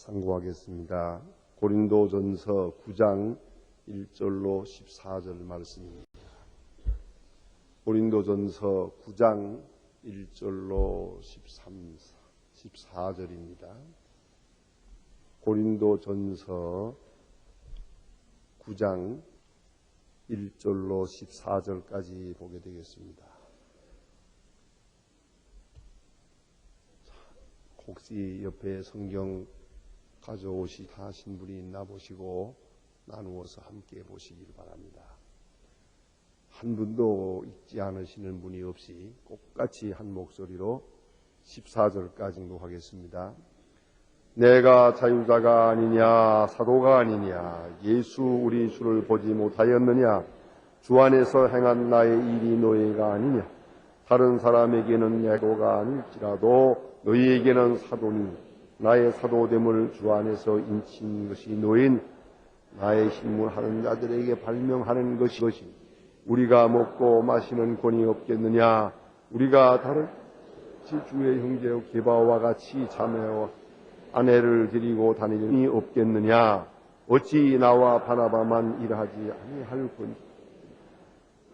상고하겠습니다. 고린도전서 9장 1절로 14절 말씀입니다. 고린도전서 9장 1절로 14절입니다. 고린도전서 9장 1절로 14절까지 보게 되겠습니다. 혹시 옆에 성경 가져오신 분이 있나 보시고 나누어서 함께 보시길 바랍니다. 한 분도 읽지 않으시는 분이 없이 똑같이 한 목소리로 14절까지 낭독하겠습니다. 내가 자유자가 아니냐 사도가 아니냐 예수 우리 주를 보지 못하였느냐 주 안에서 행한 나의 일이 노예가 아니냐 다른 사람에게는 예도가 아닐지라도 너희에게는 사도니 나의 사도됨을 주 안에서 인친 것이 노인 나의 신문하는 자들에게 발명하는 것이 우리가 먹고 마시는 권이 없겠느냐 우리가 다른 주의 형제 게바와 같이 자매와 아내를 데리고 다니니 없겠느냐 어찌 나와 바나바만 일하지 아니할 건지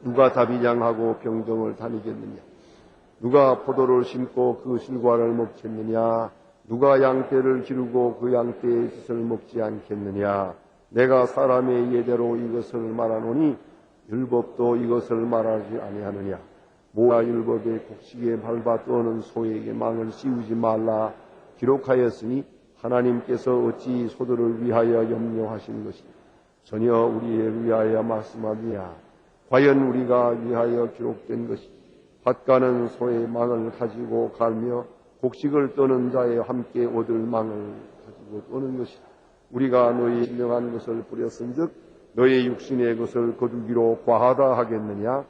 누가 다비장하고 병정을 다니겠느냐 누가 포도를 심고 그 실과를 먹겠느냐 누가 양떼를 기르고 그 양떼의 젖을 먹지 않겠느냐 내가 사람의 예대로 이것을 말하노니 율법도 이것을 말하지 아니하느냐 모아 율법의 곡식에 밟아 떠는 소에게 망을 씌우지 말라 기록하였으니 하나님께서 어찌 소들을 위하여 염려하신 것이 전혀 우리에 위하여 말씀하느냐 과연 우리가 위하여 기록된 것이 밭가는 소의 망을 가지고 갈며 곡식을 떠는 자에 함께 얻을 망을 가지고 떠는 것이다. 우리가 너희 신령한 것을 뿌렸은즉 너희 육신의 것을 거두기로 과하다 하겠느냐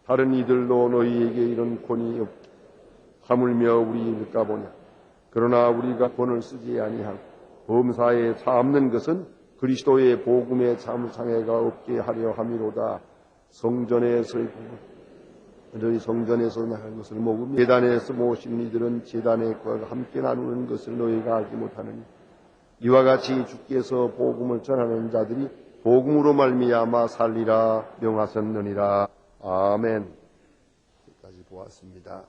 다른 이들도 너희에게 이런 권이 없다. 하물며 우리일까 보냐 그러나 우리가 권을 쓰지 아니하고 범사에 참는 것은 그리스도의 복음의 참상해가 없게 하려 함이로다. 너희 성전에서 나갈 것을 먹으며 제단에서 모신 이들은 제단의 것과 함께 나누는 것을 너희가 알지 못하느니 이와 같이 주께서 복음을 전하는 자들이 복음으로 말미암아 살리라 명하셨느니라. 아멘. 여기까지 보았습니다.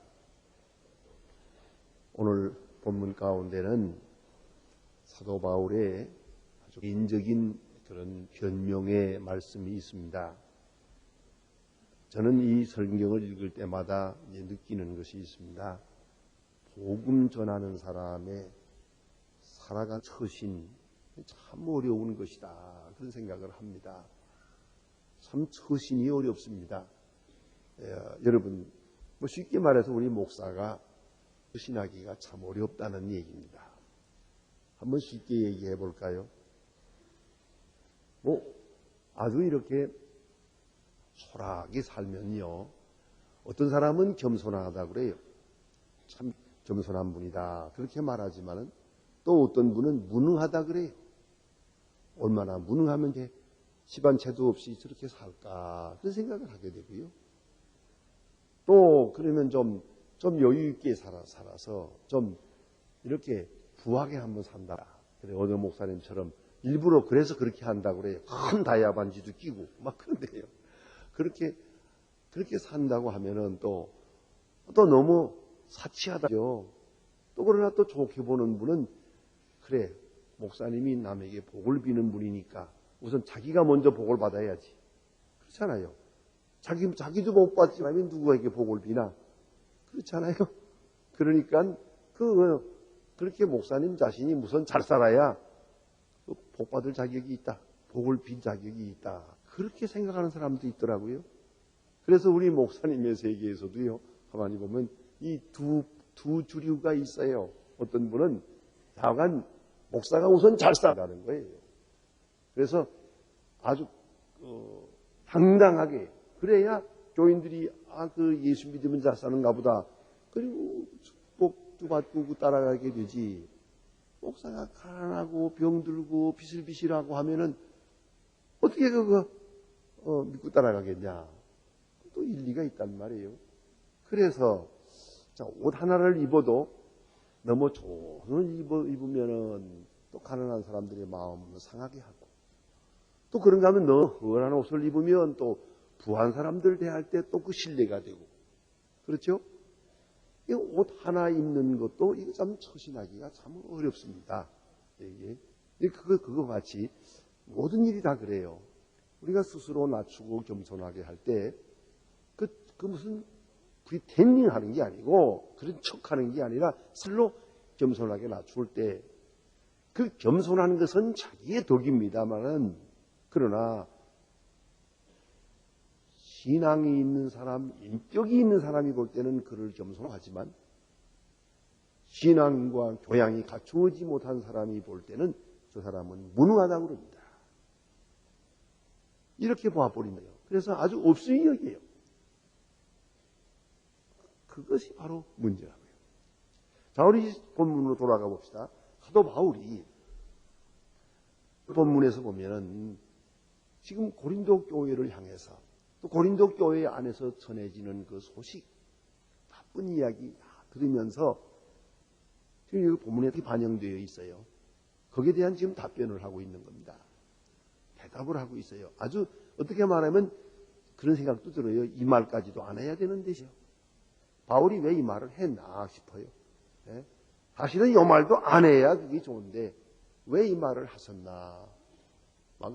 오늘 본문 가운데는 사도 바울의 아주 개인적인 그런 변명의 말씀이 있습니다. 저는 이 성경을 읽을 때마다 느끼는 것이 있습니다. 복음 전하는 사람의 살아간 처신 참 어려운 것이다. 그런 생각을 합니다. 참 처신이 어렵습니다. 여러분 쉽게 말해서 우리 목사가 처신하기가 참 어렵다는 얘기입니다. 한번 쉽게 얘기해 볼까요? 아주 이렇게 소라하게 살면요. 어떤 사람은 겸손하다 그래요. 참 겸손한 분이다. 그렇게 말하지만은 또 어떤 분은 무능하다 그래요. 얼마나 무능하면 집안채도 없이 저렇게 살까 그런 생각을 하게 되고요. 또 그러면 좀 여유 있게 살아서 좀 이렇게 부하게 한번 산다. 그래 어느 목사님처럼 일부러 그래서 그렇게 한다고 그래요. 큰 다이아 반지도 끼고 막 그런데요. 그렇게 산다고 하면은 또 너무 사치하다죠. 또 그러나 또 좋게 보는 분은 그래 목사님이 남에게 복을 비는 분이니까 우선 자기가 먼저 복을 받아야지. 그렇잖아요. 자기도 못 받지만 누구에게 복을 비나? 그렇잖아요. 그러니까 그렇게 목사님 자신이 우선 잘 살아야 복 받을 자격이 있다. 복을 빈 자격이 있다. 그렇게 생각하는 사람도 있더라고요. 그래서 우리 목사님의 세계에서도요. 가만히 보면 이 두 주류가 있어요. 어떤 분은 다만 목사가 우선 잘 살아가는 거예요. 그래서 아주 당당하게 그래야 교인들이 그 예수 믿으면 잘 사는가 보다. 그리고 축복도 받고 따라가게 되지. 목사가 가난하고 병들고 비실비실하고 하면은 어떻게 믿고 따라가겠냐. 또 일리가 있단 말이에요. 그래서 옷 하나를 입어도 너무 좋은 옷을 입으면은 또 가난한 사람들의 마음을 상하게 하고, 또 그런가 하면 너 허한 옷을 입으면 또 부한 사람들 대할 때 또 그 신뢰가 되고, 그렇죠? 이 옷 하나 입는 것도 이거 참 처신하기가 참 어렵습니다. 이게 그거 같이 모든 일이 다 그래요. 우리가 스스로 낮추고 겸손하게 할 때 그 무슨 프리텐딩 하는 게 아니고 그런 척 하는 게 아니라 스스로 겸손하게 낮출 때 그 겸손한 것은 자기의 덕입니다만은, 그러나 신앙이 있는 사람, 인격이 있는 사람이 볼 때는 그를 겸손하지만 신앙과 교양이 갖추어지지 못한 사람이 볼 때는 저 사람은 무능하다고 그럽니다. 이렇게 봐버린 거예요. 그래서 아주 없으니 여기에요. 그것이 바로 문제라고요. 자, 우리 본문으로 돌아가 봅시다. 사도 바울이 본문에서 보면은 지금 고린도 교회를 향해서 또 고린도 교회 안에서 전해지는 그 소식, 나쁜 이야기 다 들으면서 지금 이 본문에 반영되어 있어요. 거기에 대한 지금 답변을 하고 있는 겁니다. 대답을 하고 있어요. 아주 어떻게 말하면 그런 생각도 들어요. 이 말까지도 안 해야 되는 데죠. 바울이 왜 이 말을 했나 싶어요. 네? 사실은 이 말도 안 해야 그게 좋은데 왜 이 말을 하셨나.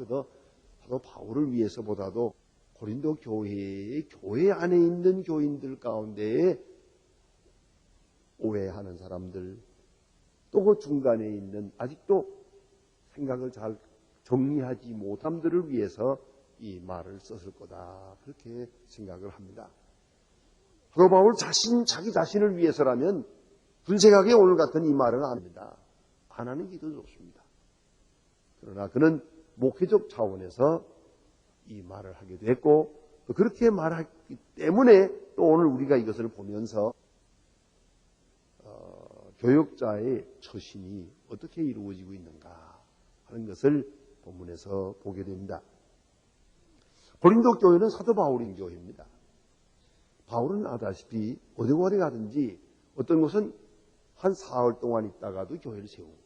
더 바울을 위해서보다도 고린도 교회 안에 있는 교인들 가운데에 오해하는 사람들, 또 그 중간에 있는 아직도 생각을 잘 정리하지 못함들을 위해서 이 말을 썼을 거다, 그렇게 생각을 합니다. 사도 바울 자기 자신을 위해서라면 분색하게 오늘 같은 이 말은 안 합니다. 안 하는 게 더 좋습니다. 그러나 그는 목회적 차원에서 이 말을 하게 됐고, 또 그렇게 말했기 때문에 또 오늘 우리가 이것을 보면서 교역자의 처신이 어떻게 이루어지고 있는가 하는 것을 본문에서 보게 됩니다. 고린도 교회는 사도 바울인 교회입니다. 바울은 아다시피 어디에 가든지 어떤 곳은 한 사흘 동안 있다가도 교회를 세우고,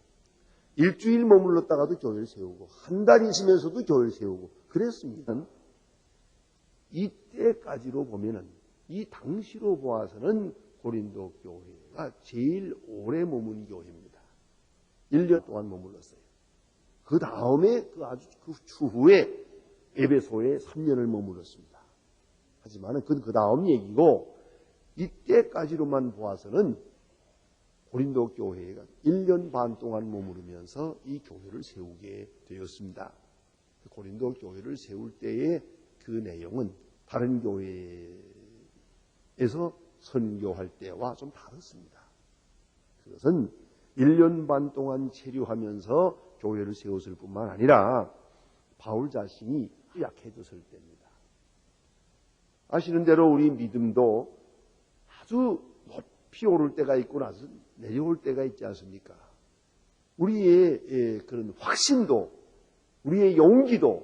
일주일 머물렀다가도 교회를 세우고, 한 달 있으면서도 교회를 세우고 그랬습니다. 이때까지로 보면은, 이 당시로 보아서는 고린도 교회가 제일 오래 머문 교회입니다. 1년 동안 머물렀어요. 그 다음에 그 추후에 에베소에 3년을 머물렀습니다. 하지만 그 다음 얘기고, 이때까지로만 보아서는 고린도 교회가 1년 반 동안 머무르면서 이 교회를 세우게 되었습니다. 고린도 교회를 세울 때의 그 내용은 다른 교회에서 선교할 때와 좀 다릅니다. 그것은 1년 반 동안 체류하면서 교회를 세웠을 뿐만 아니라 바울 자신이 약해졌을 때입니다. 아시는 대로 우리 믿음도 아주 높이 오를 때가 있고 나서 내려올 때가 있지 않습니까? 우리의 그런 확신도, 우리의 용기가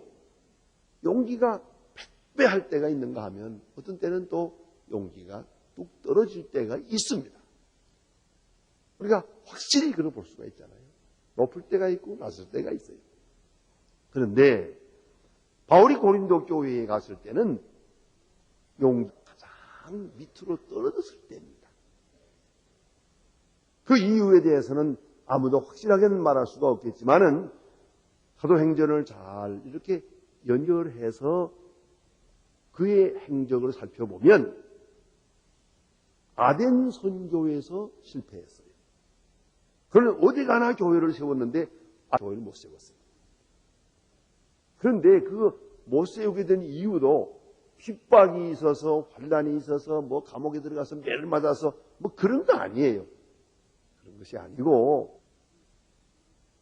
백배할 때가 있는가 하면 어떤 때는 또 용기가 뚝 떨어질 때가 있습니다. 우리가 확실히 그걸 볼 수가 있잖아요. 높을 때가 있고 낮을 때가 있어요. 그런데 바울이 고린도 교회에 갔을 때는 용기가 가장 밑으로 떨어졌을 때입니다. 그 이유에 대해서는 아무도 확실하게는 말할 수가 없겠지만은 사도행전을 잘 이렇게 연결해서 그의 행적을 살펴보면 아덴 선교에서 실패했어요. 그는 어디 가나 교회를 세웠는데 교회를 못 세웠어요. 그런데 그 못 세우게 된 이유도 핍박이 있어서, 환난이 있어서, 감옥에 들어가서 매를 맞아서 그런 거 아니에요. 그런 것이 아니고,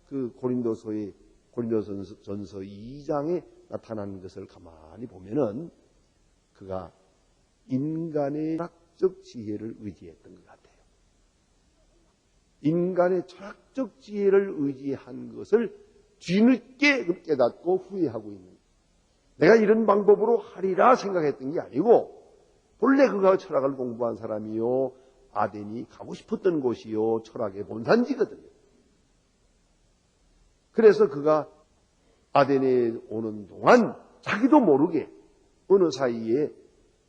그 고린도전서 2장에 나타난 것을 가만히 보면은 그가 인간의 철학적 지혜를 의지했던 것 같아요. 인간의 철학적 지혜를 의지한 것을 뒤늦게 깨닫고 후회하고 있는 거예요. 내가 이런 방법으로 하리라 생각했던 게 아니고, 본래 그가 철학을 공부한 사람이요, 아덴이 가고 싶었던 곳이요, 철학의 본산지거든요. 그래서 그가 아덴에 오는 동안 자기도 모르게 어느 사이에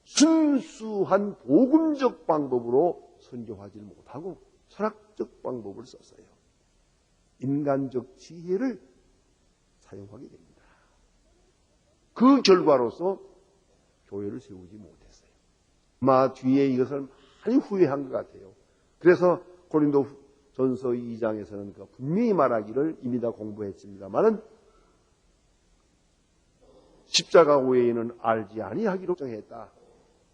순수한 복음적 방법으로 선교하지 못하고 철학적 방법을 썼어요. 인간적 지혜를 사용하게 됩니다. 그 결과로서 교회를 세우지 못했어요. 아마 뒤에 이것을 많이 후회한 것 같아요. 그래서 고린도 전서 2장에서는 분명히 말하기를 이미 다 공부했습니다만은 십자가 외에는 알지 아니하기로 정했다.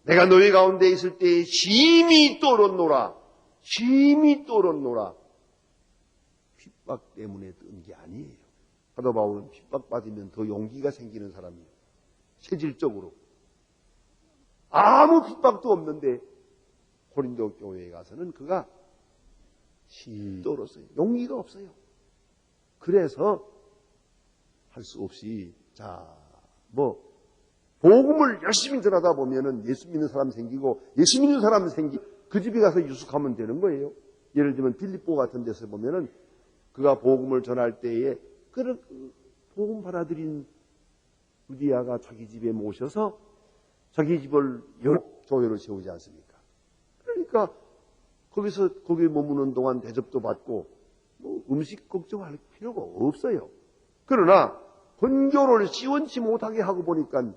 내가 너희 가운데 있을 때에 심히 떨었노라. 심히 떨었노라. 핍박 때문에 뜬 게 아니에요. 사도 바울은 핍박받으면 더 용기가 생기는 사람이에요. 체질적으로. 아무 핍박도 없는데 고린도 교회에 가서는 그가 심히 떨었어요. 용기가 없어요. 그래서 할 수 없이 복음을 열심히 전하다 보면은 예수 믿는 사람 생기고 예수 믿는 사람 그 집에 가서 유숙하면 되는 거예요. 예를 들면 빌립보 같은 데서 보면은 그가 복음을 전할 때에 복음 받아들인 루디아가 자기 집에 모셔서 자기 집을 교회로 세우지 않습니까? 그러니까 거기에 머무는 동안 대접도 받고 음식 걱정할 필요가 없어요. 그러나 선교를 시원치 못하게 하고 보니까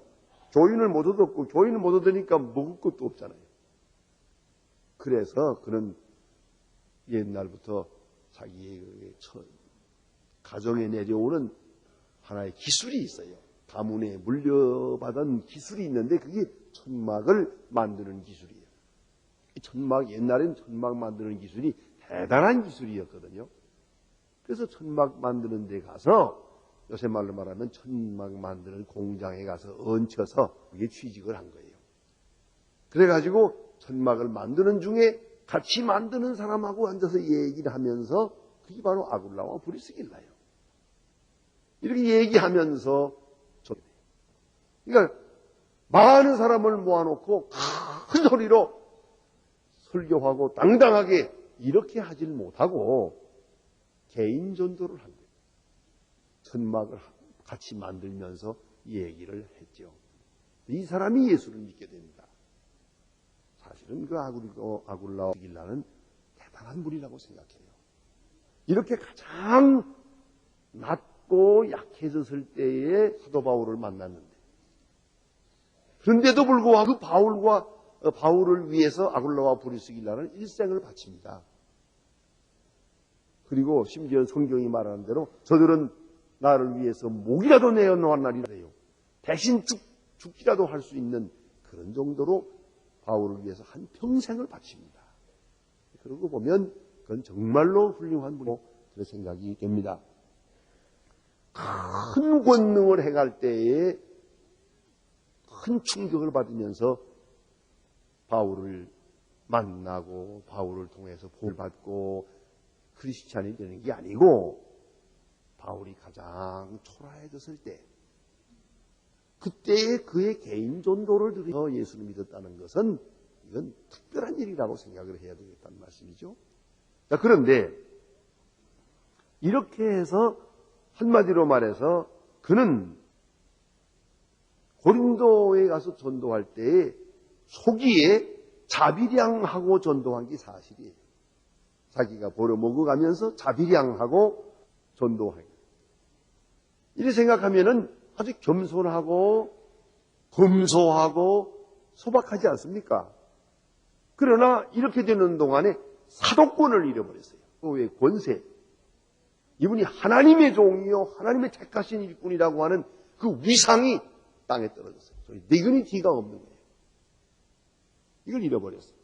교인을 못 얻었고 교인을 못 얻으니까 먹을 것도 없잖아요. 그래서 그는 옛날부터 자기의 가정에 내려오는 하나의 기술이 있어요. 가문에 물려받은 기술이 있는데 그게 천막을 만드는 기술이에요. 옛날엔 천막 만드는 기술이 대단한 기술이었거든요. 그래서 천막 만드는 데 가서 요새 말로 말하면 천막 만드는 공장에 가서 얹혀서 그게 취직을 한 거예요. 그래가지고 천막을 만드는 중에 같이 만드는 사람하고 앉아서 얘기를 하면서 그게 바로 아굴라와 브리스길라예요. 이렇게 얘기하면서 그러니까 많은 사람을 모아놓고 큰 소리로 설교하고 당당하게 이렇게 하질 못하고 개인 전도를 한 거예요. 천막을 같이 만들면서 얘기를 했죠. 이 사람이 예수를 믿게 됩니다. 사실은 그 아굴라와 브리스길라는 대단한 분이라고 생각해요. 이렇게 가장 낮고 약해졌을 때에 사도 바울을 만났는데 그런데도 불구하고 그 바울을 위해서 아굴라와 브리스길라는 일생을 바칩니다. 그리고 심지어 성경이 말하는 대로 저들은 나를 위해서 목이라도 내어놓았나리래요. 대신 죽기라도 할 수 있는 그런 정도로 바울을 위해서 한 평생을 바칩니다. 그러고 보면 그건 정말로 훌륭한 분이고 그런 생각이 됩니다. 큰 권능을 행할 때에 큰 충격을 받으면서 바울을 만나고 바울을 통해서 복을 받고 크리스찬이 되는 게 아니고 바울이 가장 초라해졌을 때 그때에 그의 개인 전도를 들여 예수를 믿었다는 것은 이건 특별한 일이라고 생각을 해야 되겠다는 말씀이죠. 자, 그런데 이렇게 해서 한마디로 말해서 그는 고린도에 가서 전도할 때에 초기에 자비량하고 전도한 게 사실이에요. 자기가 벌어먹어가면서 자비량하고 전도하기. 이렇게 생각하면은 아주 겸손하고 검소하고 소박하지 않습니까? 그러나 이렇게 되는 동안에 사도권을 잃어버렸어요. 왜 권세. 이분이 하나님의 종이요 하나님의 택하신 일꾼이라고 하는 그 위상이 땅에 떨어졌어요. 디그니티가 없는 거예요. 이걸 잃어버렸어요.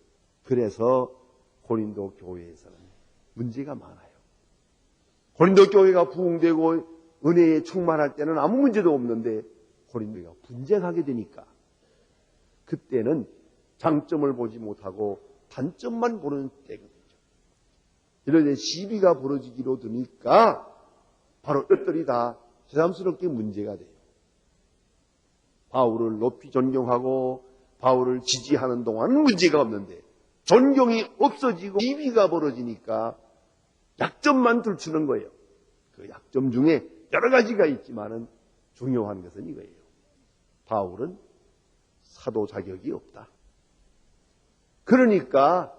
그래서 고린도 교회에서는 문제가 많아요. 고린도 교회가 부흥되고 은혜에 충만할 때는 아무 문제도 없는데 고린도가 분쟁하게 되니까 그때는 장점을 보지 못하고 단점만 보는 때가 되죠. 이럴 때 시비가 벌어지기로 드니까 바로 이것들이 다 새삼스럽게 문제가 돼요. 바울을 높이 존경하고 바울을 지지하는 동안은 문제가 없는데 존경이 없어지고 시비가 벌어지니까 약점만 들추는 거예요. 그 약점 중에 여러 가지가 있지만은 중요한 것은 이거예요. 바울은 사도 자격이 없다. 그러니까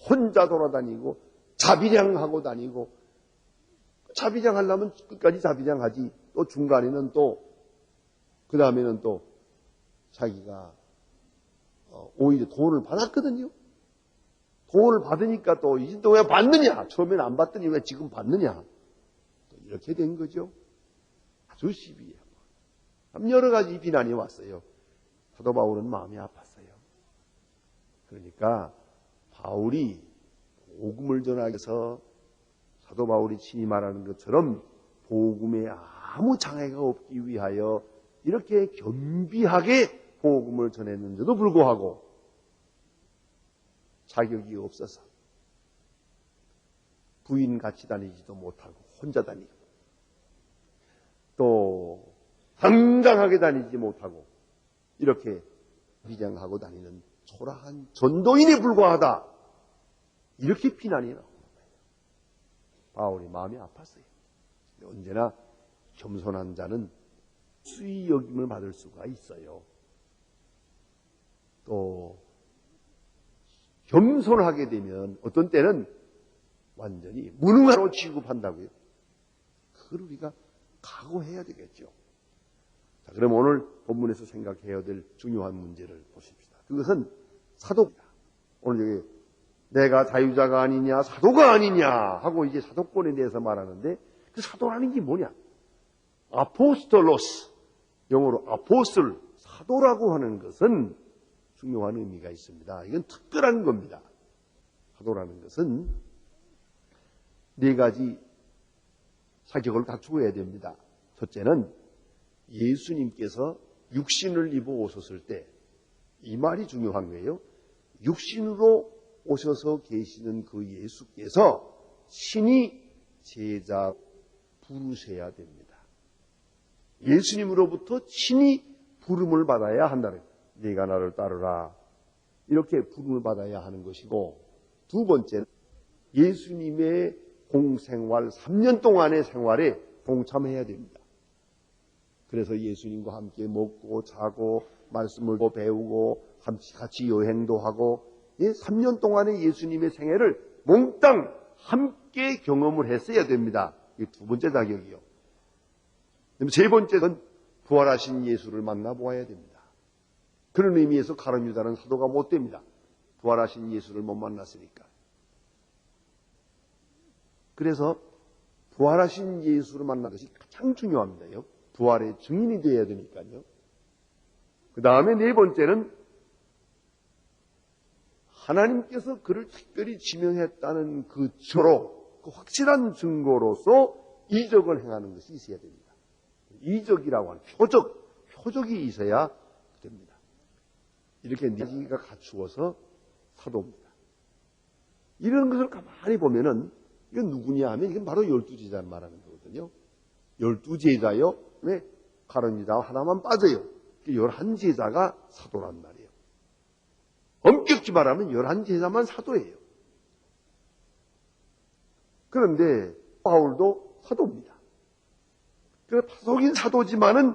혼자 돌아다니고 자비량하고 다니고, 자비량 하려면 끝까지 자비량하지. 또 중간에는 또 그 다음에는 또 자기가 오히려 돈을 받았거든요. 돈을 받으니까 또 이제 또 왜 받느냐? 처음에는 안 받더니 왜 지금 받느냐? 또 이렇게 된 거죠. 아주 시비해요. 여러 가지 비난이 왔어요. 사도 바울은 마음이 아팠어요. 그러니까 바울이 복음을 전하기 위해서 사도 바울이 친히 말하는 것처럼 복음에 아무 장애가 없기 위하여 이렇게 겸비하게 복음을 전했는데도 불구하고 자격이 없어서 부인 같이 다니지도 못하고 혼자 다니고 또 당당하게 다니지 못하고 이렇게 비장하고 다니는 초라한 전도인에 불과하다. 이렇게 비난이 나오는 거예요. 바울이 마음이 아팠어요. 언제나 겸손한 자는 수위 여김을 받을 수가 있어요. 또 겸손하게 되면 어떤 때는 완전히 무능하로 취급한다고요. 그걸 우리가 각오해야 되겠죠. 자, 그럼 오늘 본문에서 생각해야 될 중요한 문제를 보십시다. 그것은 사도입니다. 오늘 여기 내가 자유자가 아니냐 사도가 아니냐 하고 이제 사도권에 대해서 말하는데 그 사도라는 게 뭐냐? 아포스톨로스, 영어로 아포스톨, 사도라고 하는 것은 중요한 의미가 있습니다. 이건 특별한 겁니다. 사도라는 것은 네 가지 자격을 갖추어야 됩니다. 첫째는 예수님께서 육신을 입어 오셨을 때, 이 말이 중요한 거예요. 육신으로 오셔서 계시는 그 예수께서 신이 제자 부르셔야 됩니다. 예수님으로부터 신이 부름을 받아야 한다는 거예요. 네가 나를 따르라. 이렇게 부름을 받아야 하는 것이고, 두 번째는 예수님의 공생활 3년 동안의 생활에 동참해야 됩니다. 그래서 예수님과 함께 먹고 자고 말씀을 배우고 같이 여행도 하고 3년 동안의 예수님의 생애를 몽땅 함께 경험을 했어야 됩니다. 이 두 번째 자격이요. 세 번째는 부활하신 예수를 만나보아야 됩니다. 그런 의미에서 가룟 유다는 사도가 못 됩니다. 부활하신 예수를 못 만났으니까. 그래서 부활하신 예수를 만난 것이 가장 중요합니다. 부활의 증인이 되어야 되니까요. 그 다음에 네 번째는 하나님께서 그를 특별히 지명했다는 그 확실한 증거로서 이적을 행하는 것이 있어야 됩니다. 이적이라고 하는 표적이 있어야 됩니다. 이렇게 네 가지가 갖추어서 사도입니다. 이런 것을 가만히 보면은 이건 누구냐 하면 이건 바로 12제자를 말하는 거거든요. 12제자요. 왜? 가룟 유다 하나만 빠져요. 11제자가 사도란 말이에요. 엄격히 말하면 11제자만 사도예요. 그런데 바울도 사도입니다. 속인 사도지만은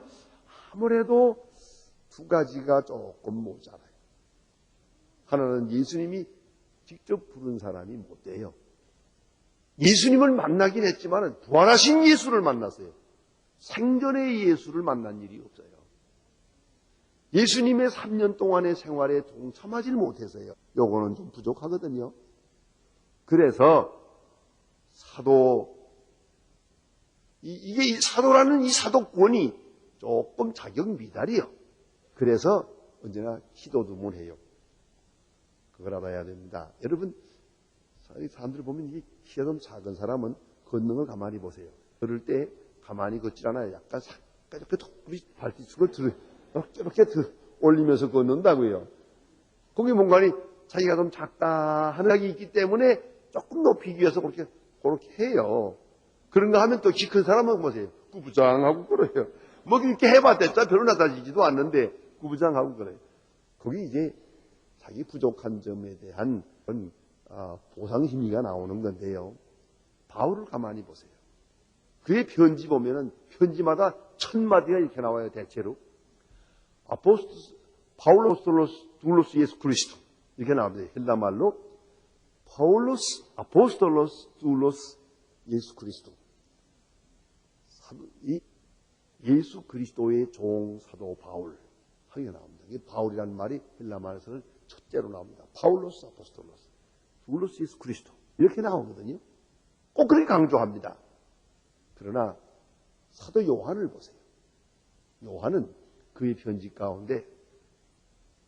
아무래도 두 가지가 조금 모자라요. 하나는 예수님이 직접 부른 사람이 못 돼요. 예수님을 만나긴 했지만 부활하신 예수를 만났어요. 생전의 예수를 만난 일이 없어요. 예수님의 3년 동안의 생활에 동참하지 못해서요. 요거는 좀 부족하거든요. 그래서 이게 사도라는 이 사도권이 조금 자격 미달이요. 그래서 언제나 기도도 해요. 그걸 알아야 됩니다. 여러분, 사람들 보면 이 키가 좀 작은 사람은 걷는 걸 가만히 보세요. 걸을 때 가만히 걷질 않아요. 약간 이렇게 발뒤축을 이렇게 올리면서 걷는다고요. 거기 뭔가니 자기가 좀 작다 하는 생각이 있기 때문에 조금 높이기 위해서 그렇게 해요. 그런가 하면 또 키 큰 사람은 보세요. 구부장하고 그래요. 뭐 이렇게 해봤댔자 별로 나타지지도 않는데 구부장하고 그래요. 거기 이제 자기 부족한 점에 대한 보상 심리가 나오는 건데요. 바울을 가만히 보세요. 그의 편지 보면은 편지마다 1000마디가 이렇게 나와요, 대체로. 파울로스 둘로스 예수 그리스도. 이렇게 나옵니다. 헬라말로. 파울로스 아포스톨로스 둘로스 예수 그리스도. 이 예수 그리스도의 종 사도 바울. 하게 나옵니다. 이 바울이라는 말이 헬라말에서는 첫째로 나옵니다. 파울로스 아포스톨로스 둘로스 예수 그리스도. 이렇게 나오거든요. 꼭 그렇게 강조합니다. 그러나 사도 요한을 보세요. 요한은 그의 편지 가운데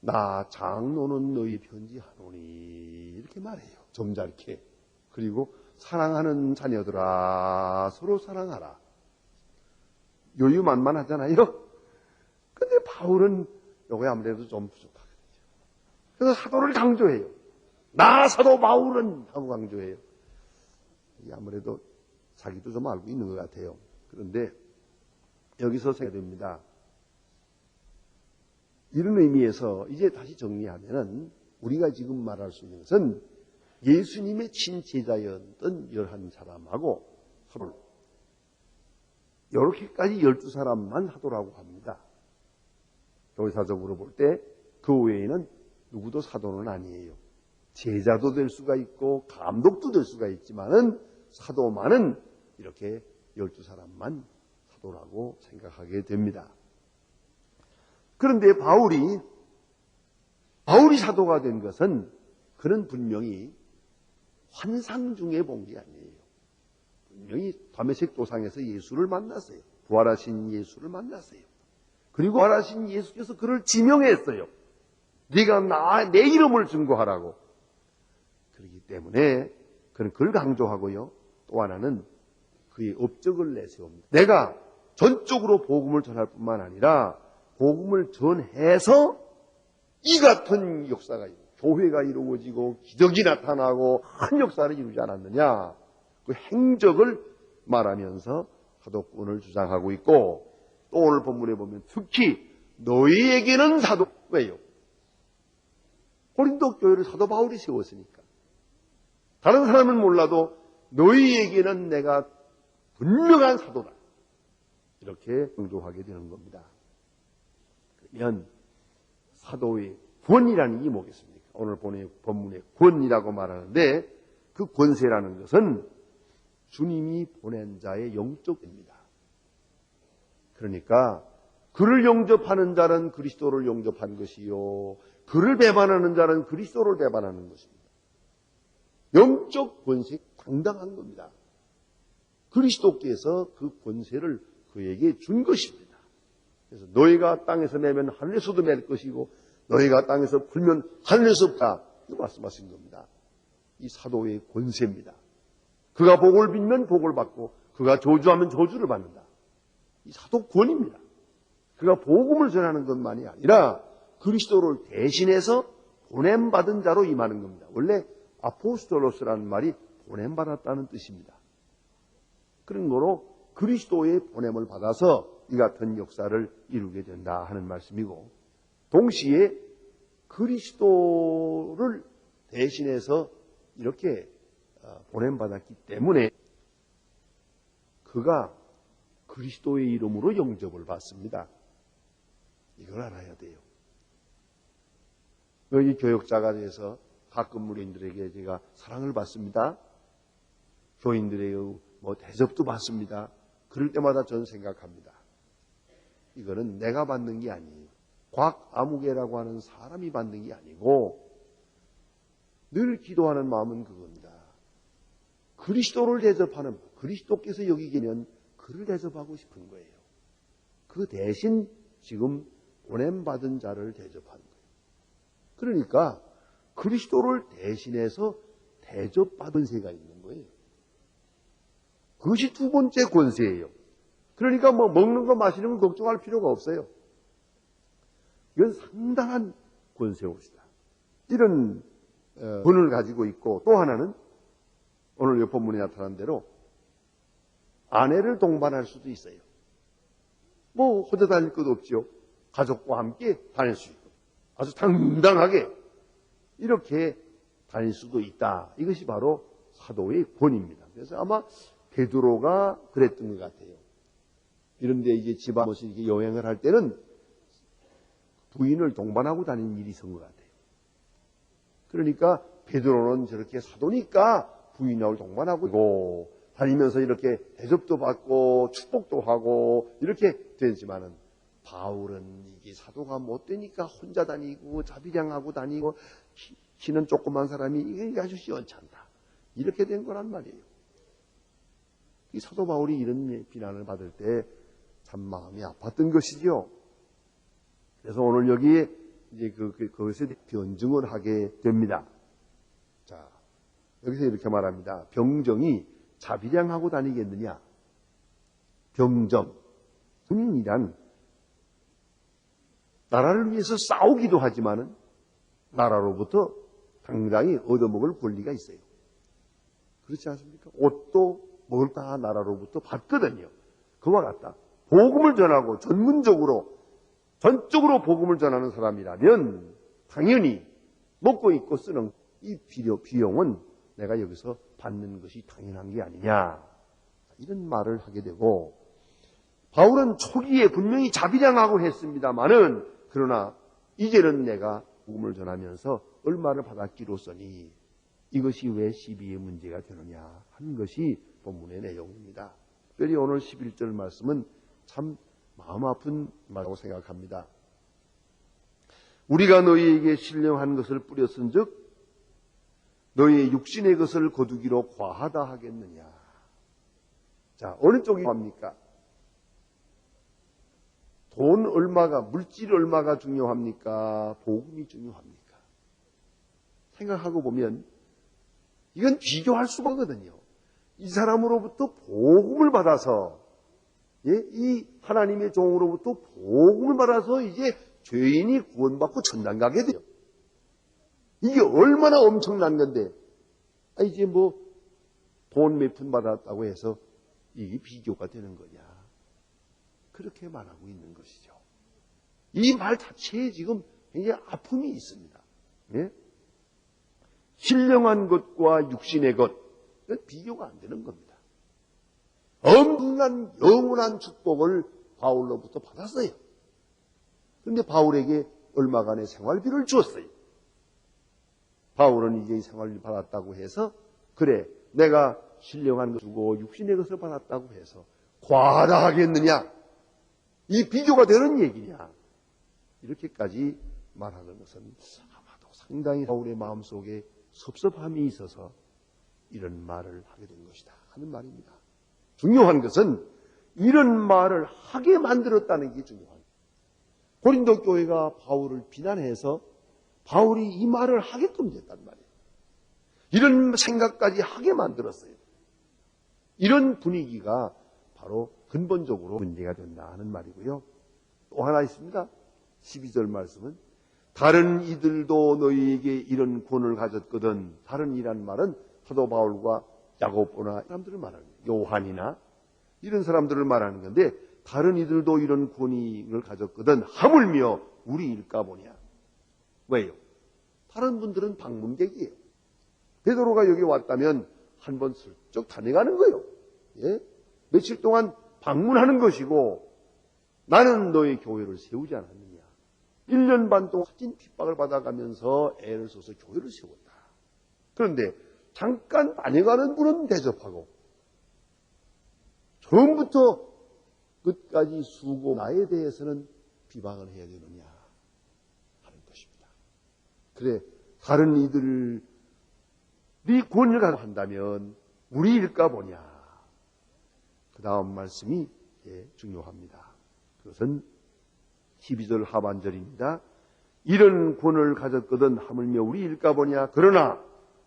나 장로는 너희 편지하노니 이렇게 말해요. 점잖게. 그리고 사랑하는 자녀들아 서로 사랑하라. 요유만만하잖아요. 근데 바울은 요거에 아무래도 좀 부족하거든요. 그래서 사도를 강조해요. 나 사도 바울은 하고 강조해요. 아무래도 자기도 좀 알고 있는 것 같아요. 그런데 여기서 생각해야 됩니다. 이런 의미에서 이제 다시 정리하면은 우리가 지금 말할 수 있는 것은 예수님의 친제자였던 11사람하고 서로 이렇게까지 12사람만 사도라고 합니다. 교회사적으로 볼 때 그 외에는 누구도 사도는 아니에요. 제자도 될 수가 있고 감독도 될 수가 있지만은 사도만은 이렇게 12사람만 사도라고 생각하게 됩니다. 그런데 바울이 사도가 된 것은 그는 분명히 환상 중에 본 게 아니에요. 분명히 다메섹 도상에서 예수를 만났어요. 부활하신 예수를 만났어요. 그리고 부활하신 예수께서 그를 지명했어요. 네가 내 이름을 증거하라고. 그렇기 때문에 그는 그걸 강조하고요. 또 하나는 그의 업적을 내세웁니다. 내가 전적으로 복음을 전할 뿐만 아니라 복음을 전해서 이 같은 역사가 교회가 이루어지고 기적이 나타나고 큰 역사를 이루지 않았느냐. 그 행적을 말하면서 사도권을 주장하고 있고 또 오늘 본문에 보면 특히 너희에게는 사도 왜요? 고린도 교회를 사도 바울이 세웠으니까. 다른 사람은 몰라도 너희에게는 내가 분명한 사도다. 이렇게 강조하게 되는 겁니다. 그러면 사도의 권이라는 게 뭐겠습니까? 오늘 본문의 권이라고 말하는데 그 권세라는 것은 주님이 보낸 자의 영적입니다. 그러니까 그를 영접하는 자는 그리스도를 영접한 것이요 그를 배반하는 자는 그리스도를 배반하는 것입니다. 영적 권세 당당한 겁니다. 그리스도께서 그 권세를 그에게 준 것입니다. 그래서 너희가 땅에서 매면 하늘에서도 맬 것이고 너희가 땅에서 풀면 하늘에서 풀다. 이거 말씀하신 겁니다. 이 사도의 권세입니다. 그가 복을 빌면 복을 받고 그가 저주하면 저주를 받는다. 이 사도권입니다. 그가 복음을 전하는 것만이 아니라 그리스도를 대신해서 보냄받은 자로 임하는 겁니다. 원래 아포스톨로스라는 말이 보냄받았다는 뜻입니다. 그런 거로 그리스도의 보냄을 받아서 이 같은 역사를 이루게 된다 하는 말씀이고 동시에 그리스도를 대신해서 이렇게 보냄받았기 때문에 그가 그리스도의 이름으로 영접을 받습니다. 이걸 알아야 돼요. 여기 교역자가 돼서 가끔 무리인들에게 제가 사랑을 받습니다. 교인들의 대접도 받습니다. 그럴 때마다 저는 생각합니다. 이거는 내가 받는 게 아니에요. 곽아무개라고 하는 사람이 받는 게 아니고 늘 기도하는 마음은 그겁니다. 그리스도를 대접하는 그리스도께서 여기 계면 그를 대접하고 싶은 거예요. 그 대신 지금 보냄받은 자를 대접하는 거예요. 그러니까 그리스도를 대신해서 대접받은 세가 있는 거예요. 그것이 두 번째 권세예요. 그러니까 먹는 거 마시는 거 걱정할 필요가 없어요. 이건 상당한 권세옵시다. 이런 권을 가지고 있고 또 하나는 오늘 이 본문에 나타난 대로 아내를 동반할 수도 있어요. 혼자 다닐 것도 없지요. 가족과 함께 다닐 수 있고 아주 당당하게 이렇게 다닐 수도 있다. 이것이 바로 사도의 권입니다. 그래서 아마 베드로가 그랬던 것 같아요. 이런데 이제 지방 이렇게 여행을 할 때는 부인을 동반하고 다니는 일이 있은 것 같아요. 그러니까 베드로는 저렇게 사도니까 부인하고 동반하고 다니면서 이렇게 대접도 받고 축복도 하고 이렇게 되지만은 바울은 이게 사도가 못 되니까 혼자 다니고 자비량하고 다니고 키는 조그만 사람이 이게 아주 시원찮다. 이렇게 된 거란 말이에요. 이 사도 바울이 이런 비난을 받을 때 참 마음이 아팠던 것이죠. 그래서 오늘 여기에 이제 그것에 변증을 하게 됩니다. 자, 여기서 이렇게 말합니다. 병정이 자비량하고 다니겠느냐? 병정, 군인이란 나라를 위해서 싸우기도 하지만은 나라로부터 당당히 얻어먹을 권리가 있어요. 그렇지 않습니까? 옷도 먹을 다 나라로부터 받거든요. 그와 같다. 복음을 전하고 전문적으로 전적으로 복음을 전하는 사람이라면 당연히 먹고 입고 쓰는 이 비용은 내가 여기서 받는 것이 당연한 게 아니냐. 이런 말을 하게 되고 바울은 초기에 분명히 자비량하고 했습니다마는 그러나 이제는 내가 복음을 전하면서 얼마를 받았기로서니 이것이 왜 시비의 문제가 되느냐 하는 것이 본문의 내용입니다. 특별히 오늘 11절 말씀은 참 마음 아픈 말이라고 생각합니다. 우리가 너희에게 신령한 것을 뿌렸은 즉 너희의 육신의 것을 거두기로 과하다 하겠느냐. 자, 어느 쪽이 합니까? 돈 얼마가, 물질 얼마가 중요합니까? 복음이 중요합니까? 생각하고 보면 이건 비교할 수가 없거든요. 이 사람으로부터 복음을 받아서 이 하나님의 종으로부터 복음을 받아서 이제 죄인이 구원받고 천당 가게 돼요. 이게 얼마나 엄청난 건데 이제 뭐 돈 몇 푼 받았다고 해서 이게 비교가 되는 거냐. 그렇게 말하고 있는 것이죠. 이 말 자체에 지금 굉장히 아픔이 있습니다. 예? 신령한 것과 육신의 것, 비교가 안 되는 겁니다. 엄청난 영원한 축복을 바울로부터 받았어요. 그런데 바울에게 얼마간의 생활비를 주었어요. 바울은 이제 이 생활비를 받았다고 해서 그래 내가 신령한 것 주고 육신의 것을 받았다고 해서 과하다 하겠느냐? 이 비교가 되는 얘기냐? 이렇게까지 말하는 것은 아마도 상당히 바울의 마음속에 섭섭함이 있어서 이런 말을 하게 된 것이다 하는 말입니다. 중요한 것은 이런 말을 하게 만들었다는 게 중요합니다. 고린도 교회가 바울을 비난해서 바울이 이 말을 하게끔 됐단 말이에요. 이런 생각까지 하게 만들었어요. 이런 분위기가 바로 근본적으로 문제가 된다 하는 말이고요. 또 하나 있습니다. 12절 말씀은 다른 이들도 너희에게 이런 권을 가졌거든. 다른 이란 말은 사도 바울과 야고보나 사람들을 말하는 거예요. 요한이나 이런 사람들을 말하는 건데 다른 이들도 이런 권위를 가졌거든. 하물며 우리일까 보냐. 왜요? 다른 분들은 방문객이에요. 베드로가 여기 왔다면 한번 슬쩍 다녀가는 거예요. 예? 며칠 동안 방문하는 것이고 나는 너의 교회를 세우지 않았느냐. 1년 반 동안 진 핍박을 받아가면서 애를 써서 교회를 세웠다. 그런데 잠깐 다녀가는 분은 대접하고 처음부터 끝까지 수고 나에 대해서는 비방을 해야 되느냐 하는 것입니다. 그래 다른 이들이 권위를 가지고 한다면 우리일까 보냐. 그 다음 말씀이 중요합니다. 그것은 12절 하반절입니다. 이런 권을 가졌거든 하물며 우리일까 보냐. 그러나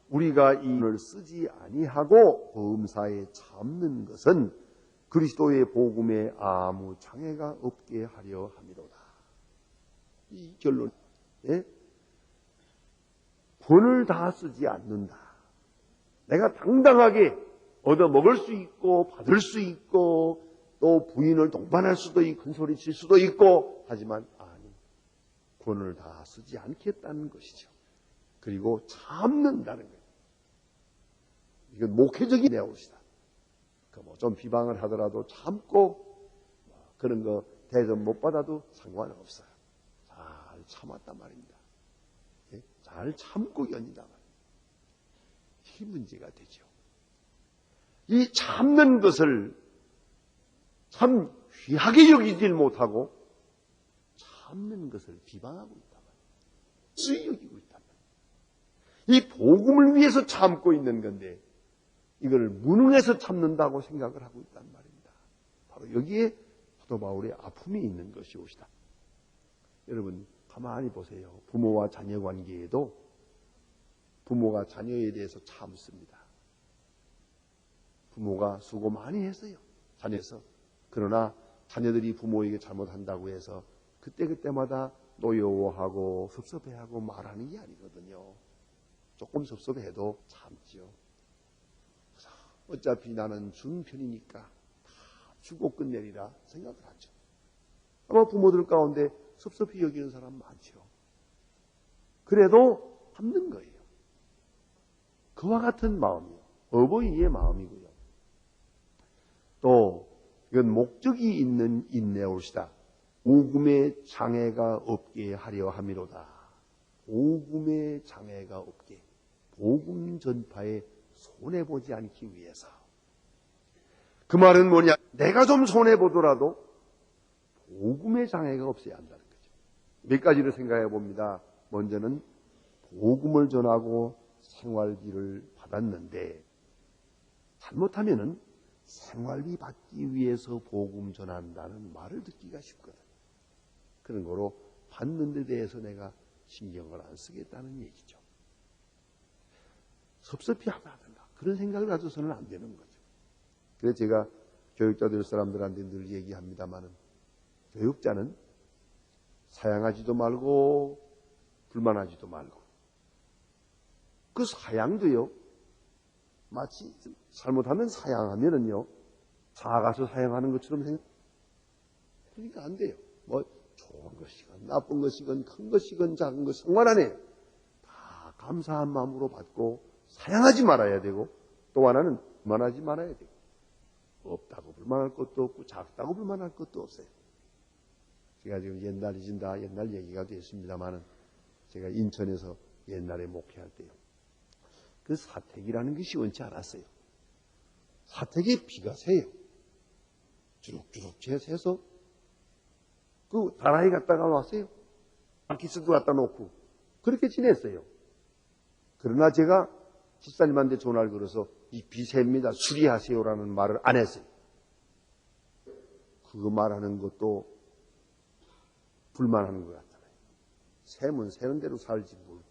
우리가 이 권을 쓰지 아니하고 범사에 참는 것은 그리스도의 복음에 아무 장애가 없게 하려 함이로다. 이 결론. 예? 권을 다 쓰지 않는다. 내가 당당하게 얻어먹을 수 있고 받을 수 있고 또 부인을 동반할 수도 있고 큰소리 칠 수도 있고 하지만 아니 권을 다 쓰지 않겠다는 것이죠. 그리고 참는다는 거예요. 이건 목회적인 내용이다. 좀 비방을 하더라도 참고 그런 거 대접 못 받아도 상관없어요. 잘 참았단 말입니다. 예? 잘 참고 견디단 말입니다. 이 문제가 되죠. 이 참는 것을 참 귀하게 여기질 못하고 참는 것을 비방하고 있단 말이에요. 수위 여기고 있단 말이에요. 이 복음을 위해서 참고 있는 건데 이걸 무능해서 참는다고 생각을 하고 있단 말입니다. 바로 여기에 사도 바울의 아픔이 있는 것이옵시다. 여러분 가만히 보세요. 부모와 자녀 관계에도 부모가 자녀에 대해서 참습니다. 부모가 수고 많이 했어요. 자녀에서. 그러나 자녀들이 부모에게 잘못한다고 해서 그때그때마다 노여워하고 섭섭해하고 말하는 게 아니거든요. 조금 섭섭해도 참죠. 어차피 나는 준 편이니까 다 주고 끝내리라 생각을 하죠. 아마 부모들 가운데 섭섭히 여기는 사람 많죠. 그래도 참는 거예요. 그와 같은 마음이요. 어버이의 마음이고요. 또 이건 목적이 있는 인내올시다. 오금의 장애가 없게 하려 함이로다. 오금의 장애가 없게. 복음 전파에 손해보지 않기 위해서. 그 말은 뭐냐? 내가 좀 손해보더라도 복음의 장애가 없어야 한다는 거죠. 몇 가지를 생각해 봅니다. 먼저는 복음을 전하고 생활비를 받았는데 잘못하면은 생활비 받기 위해서 복음 전한다는 말을 듣기가 쉽거든. 그런 거로 받는 데 대해서 내가 신경을 안 쓰겠다는 얘기죠. 섭섭히 하다든가 그런 생각을 가져서는 안 되는 거죠. 그래서 제가 교육자들 사람들한테 늘 얘기합니다마는 교육자는 사양하지도 말고 불만하지도 말고 그 사양도요. 마치 잘못하면 사양하면은요. 작아서 사양하는 것처럼 생각. 그러니까 안 돼요. 뭐 좋은 것이건 나쁜 것이건 큰 것이건 작은 것 상관 안 해요. 다 감사한 마음으로 받고 사양하지 말아야 되고 또 하나는 불만하지 말아야 되고 없다고 불만할 것도 없고 작다고 불만할 것도 없어요. 제가 지금 옛날이진다 옛날 얘기가 됐습니다마는 제가 인천에서 옛날에 목회할 때요. 그 사택이라는 것이 원치 않았어요. 사택에 비가 새요. 주룩주룩 새서 그 다라이 갖다가 왔어요. 기스도 갖다 놓고 그렇게 지냈어요. 그러나 제가 집사님한테 전화를 걸어서 이 비 셉니다. 수리하세요라는 말을 안 했어요. 그거 말하는 것도 불만하는 것 같잖아요. 샘은 새는 대로 살지 모르고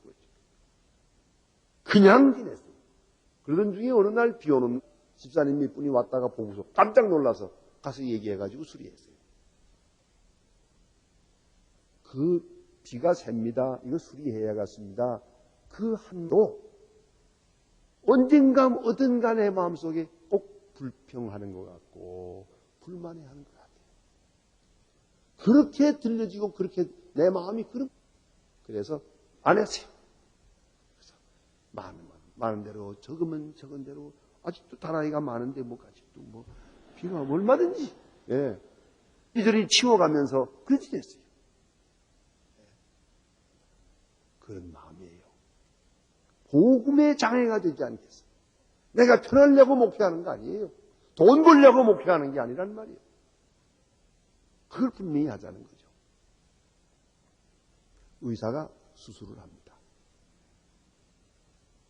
그냥 지냈어요. 그러던 중에 어느 날 비 오는 집사님 몇 분이 왔다가 보고서 깜짝 놀라서 가서 얘기해가지고 수리했어요. 그 비가 셉니다. 이거 수리해야겠습니다. 그 한도 언젠가 어딘가 내 마음속에 꼭 불평하는 것 같고 불만해하는 것 같아요. 그렇게 들려지고 그렇게 내 마음이 그래서 안 했어요. 많은 대로 적으면 적은 대로 아직도 다라이가 많은데 뭐 아직도 뭐 비가 얼마든지 이들이 치워가면서 그렇게 됐어요. 그런 마음이에요. 복음의 장애가 되지 않겠어요. 내가 편하려고 목회하는 거 아니에요. 돈 벌려고 목회하는 게 아니란 말이에요. 그걸 분명히 하자는 거죠. 의사가 수술을 합니다.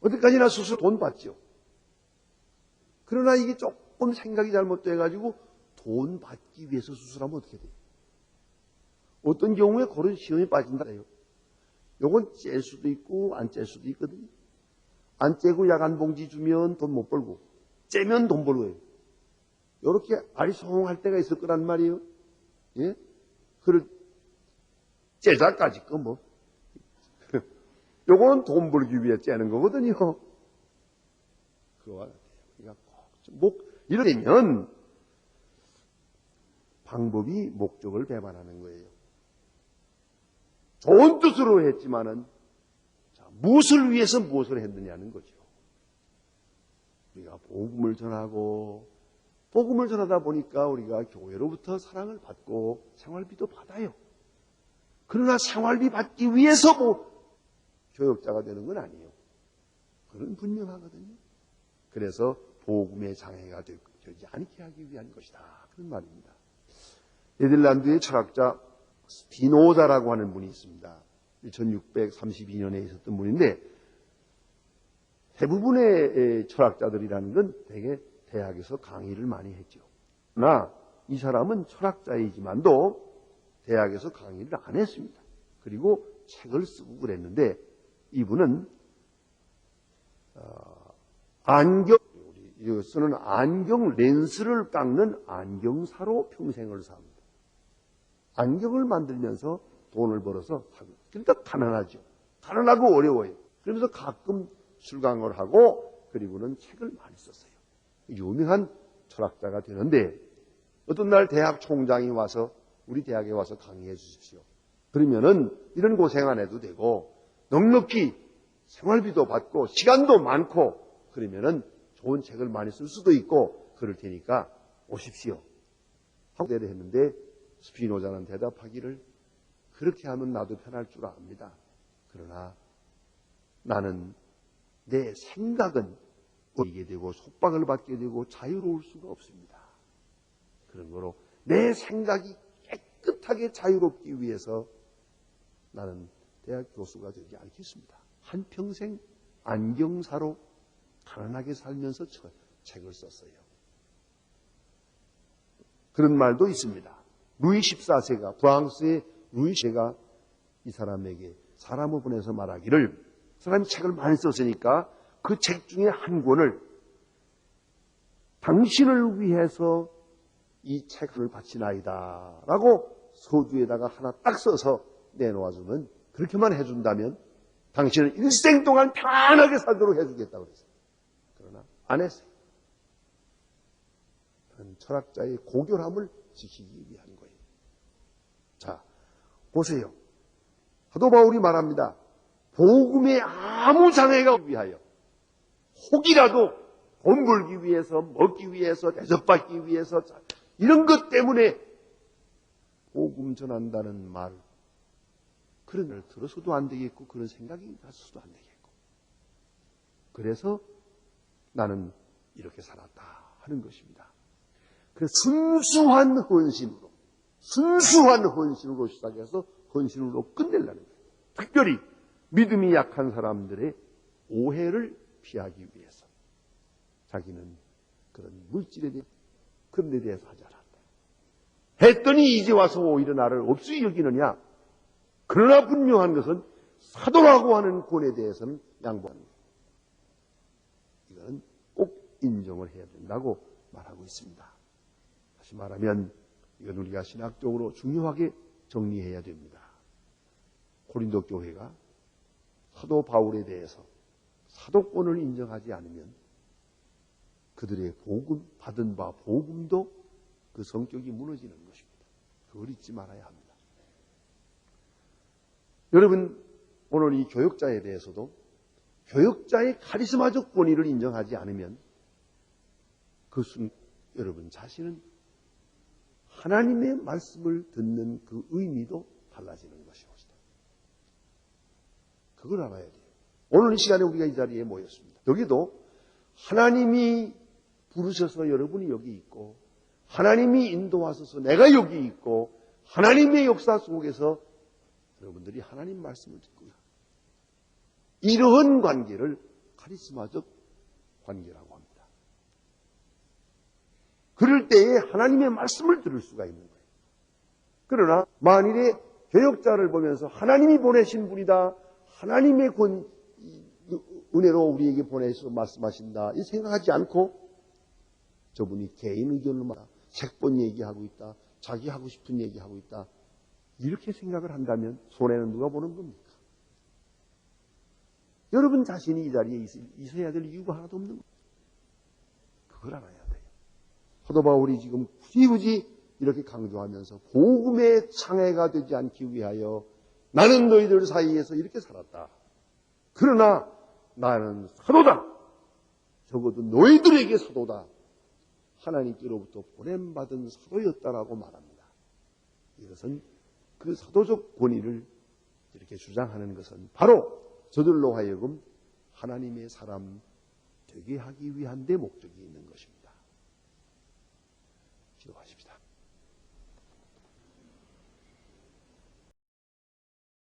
어디까지나 수술 돈 받죠. 그러나 이게 조금 생각이 잘못돼가지고 돈 받기 위해서 수술하면 어떻게 돼요? 어떤 경우에 그런 시험이 빠진다요. 요건 짤 수도 있고 안 짤 수도 있거든요. 안 째고 약 한 봉지 주면 돈 못 벌고 째면 돈 벌고요. 요렇게 아리송할 때가 있을 거란 말이에요. 예? 그걸 째자까지 거 뭐. 요건 돈 벌기 위해 째는 거거든요. 그와 같아요. 그러니까 이러면 방법이 목적을 배반하는 거예요. 좋은 뜻으로 했지만은 무엇을 위해서 무엇을 했느냐는 거죠. 우리가 복음을 전하고 복음을 전하다 보니까 우리가 교회로부터 사랑을 받고 생활비도 받아요. 그러나 생활비 받기 위해서 교역자가 되는 건 아니에요. 그건 분명하거든요. 그래서 복음의 장애가 되지 않게 하기 위한 것이다. 그런 말입니다. 네덜란드의 철학자 스피노자라고 하는 분이 있습니다. 1632년에 있었던 분인데 대부분의 철학자들이라는 건 대개 대학에서 강의를 많이 했죠. 그러나 이 사람은 철학자이지만도 대학에서 강의를 안 했습니다. 그리고 책을 쓰고 그랬는데 이분은 쓰는 안경 렌스를 깎는 안경사로 평생을 삽니다. 안경을 만들면서 돈을 벌어서 사고. 그러니까 가난하죠. 가난하고 어려워요. 그러면서 가끔 출강을 하고 그리고는 책을 많이 썼어요. 유명한 철학자가 되는데 어떤 날 대학 총장이 와서 우리 대학에 와서 강의해 주십시오. 그러면은 이런 고생 안 해도 되고 넉넉히 생활비도 받고 시간도 많고 그러면은 좋은 책을 많이 쓸 수도 있고 그럴 테니까 오십시오. 하고 했는데 스피노자는 대답하기를 그렇게 하면 나도 편할 줄 압니다. 그러나 나는 내 생각은 이게 되고 속박을 받게 되고 자유로울 수가 없습니다. 그런 거로 내 생각이 깨끗하게 자유롭기 위해서 나는 대학 교수가 되지 않겠습니다. 한평생 안경사로 가난하게 살면서 책을 썼어요. 그런 말도 있습니다. 루이 14세가 프랑스의 루이 14세가 이 사람에게 사람을 보내서 말하기를 사람이 책을 많이 썼으니까 그 책 중에 한 권을 당신을 위해서 이 책을 바치나이다 라고 서주에다가 하나 딱 써서 내놓아주면 그렇게만 해준다면 당신은 일생 동안 편하게 살도록 해주겠다고 그랬어요. 그러나 안 했어요. 그런 철학자의 고결함을 지키기 위한 거예요. 자, 보세요. 사도 바울이 말합니다. 복음에 아무 장애가 위하여 혹이라도 돈 벌기 위해서 먹기 위해서 대접받기 위해서 이런 것 때문에 복음 전한다는 말 그런 걸 들어서도 안 되겠고 그런 생각이 나서도 안 되겠고 그래서 나는 이렇게 살았다 하는 것입니다. 그래서 순수한 헌신으로 시작해서 헌신으로 끝내려는 거예요. 특별히 믿음이 약한 사람들의 오해를 피하기 위해서 자기는 그런 물질에 대해 그런 데 대해서 하지 않았다. 했더니 이제 와서 오히려 나를 없이 여기느냐. 그러나 분명한 것은 사도라고 하는 권에 대해서는 양보하는 거예요. 이건 꼭 인정을 해야 된다고 말하고 있습니다. 다시 말하면 이건 우리가 신학적으로 중요하게 정리해야 됩니다. 고린도 교회가 사도 바울에 대해서 사도권을 인정하지 않으면 그들의 복음, 받은 바 복음도 그 성격이 무너지는 것입니다. 그걸 잊지 말아야 합니다. 여러분, 오늘 이 교역자에 대해서도 교역자의 카리스마적 권위를 인정하지 않으면 그것은 여러분 자신은 하나님의 말씀을 듣는 그 의미도 달라지는 것이옵니다. 그걸 알아야 돼요. 오늘 이 시간에 우리가 이 자리에 모였습니다. 여기도 하나님이 부르셔서 여러분이 여기 있고 하나님이 인도하셔서 내가 여기 있고 하나님의 역사 속에서 여러분들이 하나님 말씀을 듣고 이러한 관계를 카리스마적 관계라고 합니다. 그럴 때에 하나님의 말씀을 들을 수가 있는 거예요. 그러나 만일에 교역자를 보면서 하나님이 보내신 분이다. 하나님의 은혜로 우리에게 보내서 말씀하신다. 이 생각하지 않고 저분이 개인 의견을 말하 책 본 얘기하고 있다. 자기 하고 싶은 얘기하고 있다. 이렇게 생각을 한다면 손해는 누가 보는 겁니까? 여러분 자신이 이 자리에 있어야 될 이유가 하나도 없는 거예요. 그걸 알아야 돼요. 사도 바울이 지금 굳이 이렇게 강조하면서 복음의 장애가 되지 않기 위하여 나는 너희들 사이에서 이렇게 살았다. 그러나 나는 사도다. 적어도 너희들에게 사도다. 하나님께로부터 보냄받은 사도였다라고 말합니다. 이것은 그 사도적 권위를 이렇게 주장하는 것은 바로 저들로 하여금 하나님의 사람 되게 하기 위한 데 목적이 있는 것입니다. 기도하십시다.